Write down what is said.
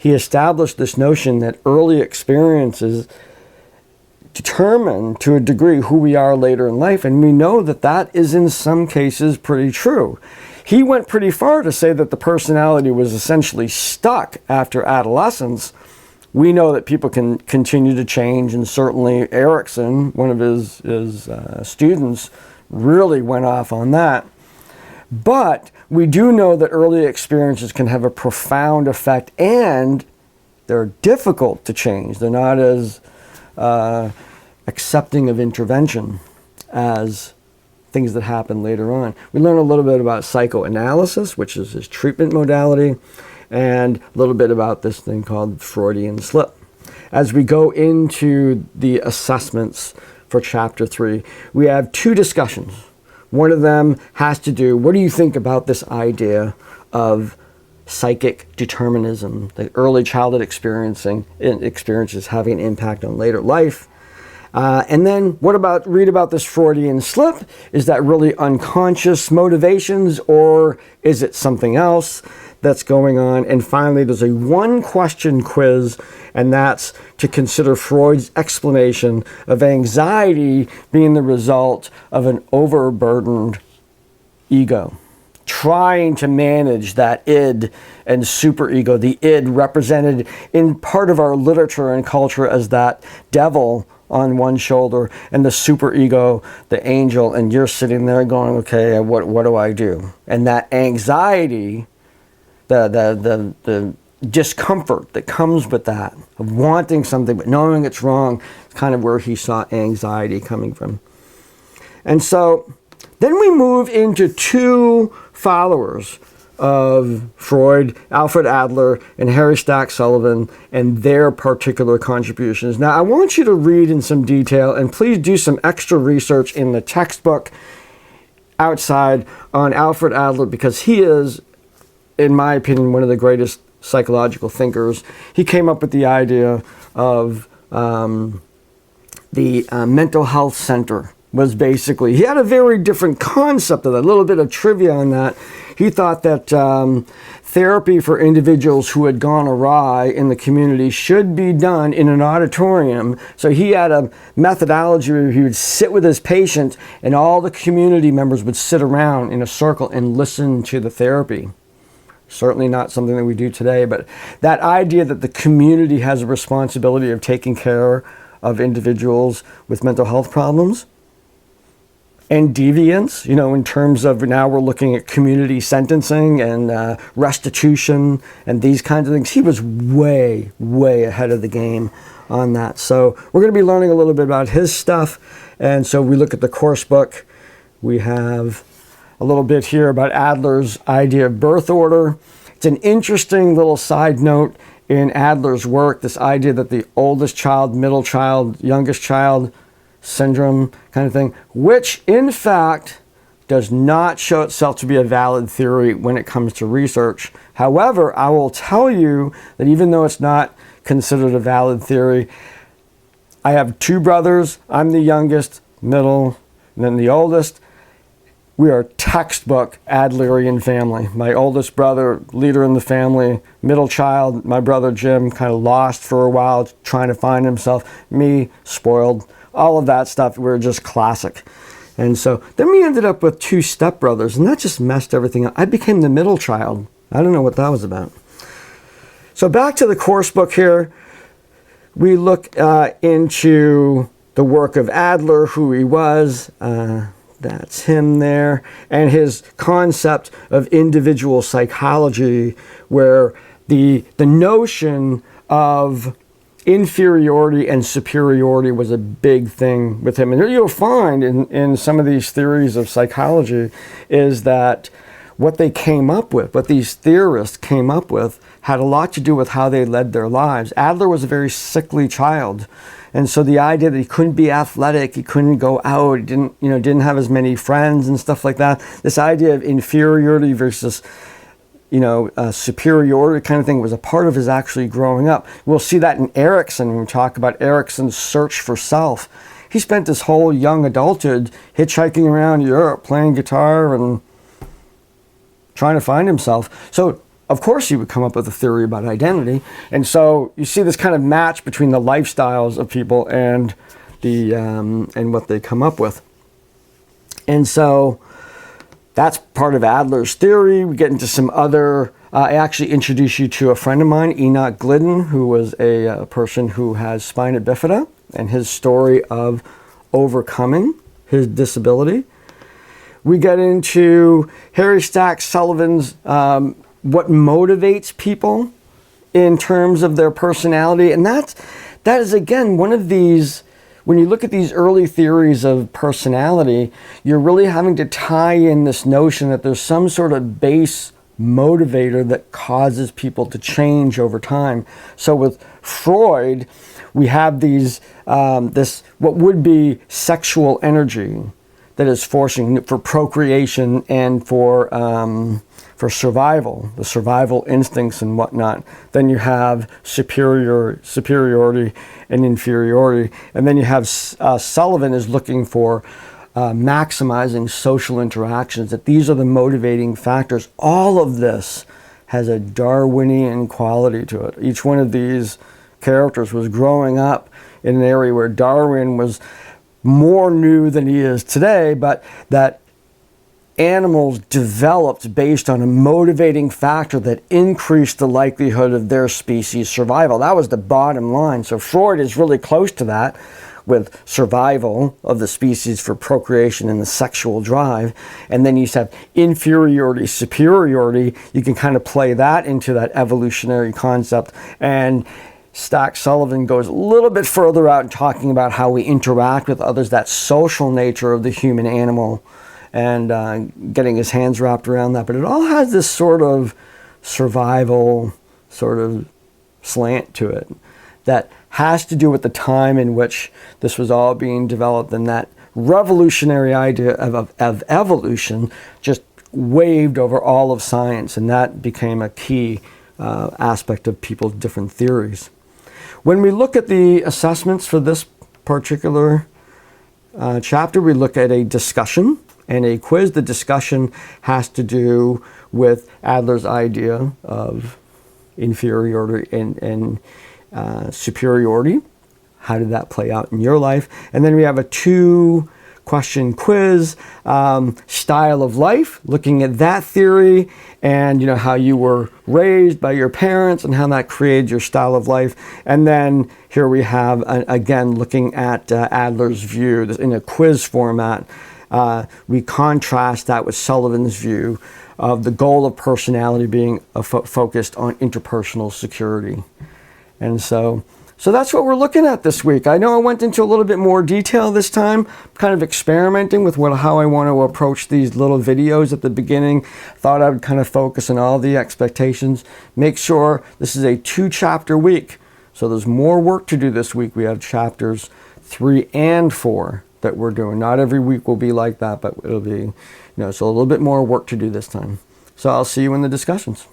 he established this notion that early experiences determine to a degree who we are later in life, and we know that that is in some cases pretty true. He went pretty far to say that the personality was essentially stuck after adolescence. We know that people can continue to change, and certainly Erickson, one of his students, really went off on that. But we do know that early experiences can have a profound effect, and they're difficult to change. They're not as accepting of intervention as things that happen later on. We learn a little bit about psychoanalysis, which is his treatment modality, and a little bit about this thing called Freudian slip. As we go into the assessments for Chapter 3, we have two discussions. One of them has to do, what do you think about this idea of psychic determinism, the early childhood experiences having an impact on later life? And then read about this Freudian slip? Is that really unconscious motivations, or is it something else that's going on? And finally, there's a one-question quiz, and that's to consider Freud's explanation of anxiety being the result of an overburdened ego, trying to manage that id and superego, the id represented in part of our literature and culture as that devil on one shoulder, and the superego, the angel, and you're sitting there going, okay, what do I do? And that anxiety, the discomfort that comes with that, of wanting something but knowing it's wrong, is kind of where he saw anxiety coming from. And so then we move into two followers of Freud, Alfred Adler and Harry Stack Sullivan, and their particular contributions. Now, I want you to read in some detail, and please do some extra research in the textbook outside on Alfred Adler, because he is, in my opinion, one of the greatest psychological thinkers. He came up with the idea of the mental health center. Was basically, he had a very different concept of that, a little bit of trivia on that. He thought that therapy for individuals who had gone awry in the community should be done in an auditorium. So he had a methodology where he would sit with his patient and all the community members would sit around in a circle and listen to the therapy. Certainly not something that we do today, but that idea that the community has a responsibility of taking care of individuals with mental health problems and deviance, in terms of now we're looking at community sentencing and restitution and these kinds of things. He was way, way ahead of the game on that. So we're going to be learning a little bit about his stuff. And so we look at the course book. We have a little bit here about Adler's idea of birth order. It's an interesting little side note in Adler's work, this idea that the oldest child, middle child, youngest child syndrome kind of thing, which in fact does not show itself to be a valid theory when it comes to research. However, I will tell you that even though it's not considered a valid theory, I have two brothers. I'm the youngest, middle, and then the oldest. We are textbook Adlerian family. My oldest brother, leader in the family, middle child, my brother Jim, kind of lost for a while, trying to find himself. Me, spoiled. All of that stuff, we're just classic. And so then we ended up with two stepbrothers, and that just messed everything up. I became the middle child. I don't know what that was about. So back to the course book here. We look into the work of Adler, who he was. That's him there. And his concept of individual psychology, where the notion of inferiority and superiority was a big thing with him. And you'll find in some of these theories of psychology is that what they came up with, what these theorists came up with, had a lot to do with how they led their lives. Adler was a very sickly child. And so the idea that he couldn't be athletic, he couldn't go out, he didn't have as many friends and stuff like that. This idea of inferiority versus superiority kind of thing was a part of his actually growing up. We'll see that in Erickson when we talk about Erickson's search for self. He spent his whole young adulthood hitchhiking around Europe, playing guitar and trying to find himself. So of course he would come up with a theory about identity. And so you see this kind of match between the lifestyles of people and the and what they come up with. And so that's part of Adler's theory. We get into some other, I actually introduce you to a friend of mine, Enoch Glidden, who was a person who has spina bifida, and his story of overcoming his disability. We get into Harry Stack Sullivan's what motivates people in terms of their personality. And that is, again, one of these, when you look at these early theories of personality, you're really having to tie in this notion that there's some sort of base motivator that causes people to change over time. So with Freud, we have these, this, what would be sexual energy that is forcing for procreation and for survival, the survival instincts and whatnot. Then you have superiority and inferiority. And then you have Sullivan is looking for maximizing social interactions, that these are the motivating factors. All of this has a Darwinian quality to it. Each one of these characters was growing up in an area where Darwin was more new than he is today, but that animals developed based on a motivating factor that increased the likelihood of their species survival. That was the bottom line. So Freud is really close to that with survival of the species for procreation and the sexual drive. And then you have inferiority, superiority. You can kind of play that into that evolutionary concept. And Stack Sullivan goes a little bit further out in talking about how we interact with others, that social nature of the human animal, and getting his hands wrapped around that. But it all has this sort of survival sort of slant to it that has to do with the time in which this was all being developed, and that revolutionary idea of evolution just waved over all of science, and that became a key aspect of people's different theories. When we look at the assessments for this particular chapter, we look at a discussion and a quiz. The discussion has to do with Adler's idea of inferiority and superiority. How did that play out in your life? And then we have a 2-question quiz, style of life, looking at that theory and how you were raised by your parents and how that created your style of life. And then here we have, again, looking at Adler's view in a quiz format. We contrast that with Sullivan's view of the goal of personality being focused on interpersonal security. And so that's what we're looking at this week. I know I went into a little bit more detail this time, kind of experimenting with how I want to approach these little videos at the beginning. Thought I would kind of focus on all the expectations. Make sure this is a 2-chapter week. So there's more work to do this week. We have chapters 3 and 4 that we're doing. Not every week will be like that, but it'll be, so a little bit more work to do this time. So I'll see you in the discussions.